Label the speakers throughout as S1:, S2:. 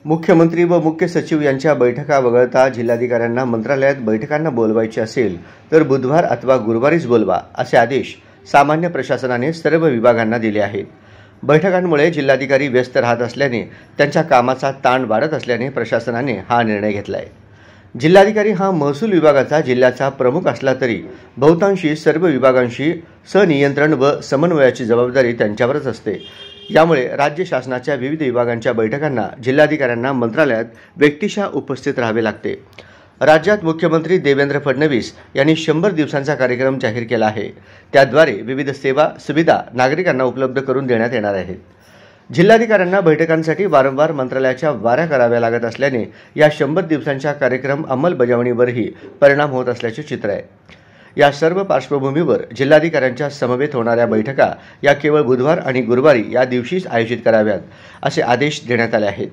S1: मुख्यमंत्री व मुख्य सचिव यांच्या बैठका वगळता जिल्हाधिकाऱ्यांना मंत्रालयात बैठकांना बोलवायचे असेल तर बुधवार अथवा गुरुवारीच बोलवा असे आदेश सामान्य प्रशासनाने सर्व विभागांना दिले आहेत। बैठकांमुळे जिल्हाधिकारी व्यस्त राहत असल्याने त्यांच्या कामाचा ताण वाढत असल्याने प्रशासनाने हा निर्णय घेतलाय। जिल्हाधिकारी हा महसूल विभागाचा जिल्ह्याचा प्रमुख असला तरी बहुतांशी सर्व विभागांशी सनियंत्रण व समन्वयाची जबाबदारी त्यांच्यावरच असते। यामुळे राज्य शासनाच्या विविध विभागांच्या बैठकांना जिल्हाधिकाऱ्यांना मंत्रालयात व्यक्तिशः उपस्थित राहावे लागते। राज्यात मुख्यमंत्री देवेंद्र फडणवीस यांनी 100 दिवसांचा कार्यक्रम जाहीर केला आहे। त्याद्वारे विविध सेवा सुविधा नागरिकांना उपलब्ध करून देण्यात येणार आहेत। जिल्हाधिकाऱ्यांना बैठकांसाठी वारंवार मंत्रालयाच्या वाऱ्या कराव्या लागत असल्याने या 100 दिवसांच्या कार्यक्रम अंमलबजावणीवरही परिणाम होत असल्याचे चित्र आहे। या सर्व पार्श्वभूमीवर जिल्हाधिकाऱ्यांच्या समवेत होणाऱ्या बैठका या केवळ बुधवार आणि गुरुवारी या दिवशीच आयोजित कराव्यात असे आदेश देण्यात आले आहेत।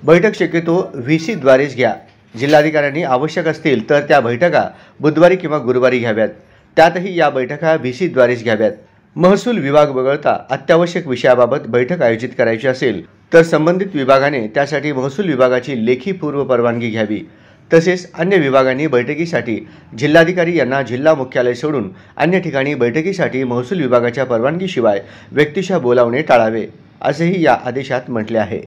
S1: बैठक शक्यतो व्हीसी द्वारेच घ्या। जिल्हाधिकाऱ्यांनी आवश्यक असतील तर त्या बैठका बुधवारी किंवा गुरुवारी घ्याव्यात। त्यातही या बैठका व्हीसी द्वारेच घ्याव्यात। महसूल विभाग वगळता अत्यावश्यक विषयाबाबत बैठक आयोजित करायची असेल तर संबंधित विभागाने त्यासाठी महसूल विभागाची लेखी पूर्व परवानगी घ्यावी। तसेच अन्य विभागांनी बैठकीसाठी जिल्हाधिकारी यांना जिल्हा मुख्यालय सोडून अन्य ठिकाणी बैठकीसाठी महसूल विभागाच्या परवानगीशिवाय व्यक्तिशः बोलावणे टाळावे असेही या आदेशात म्हटले आहे।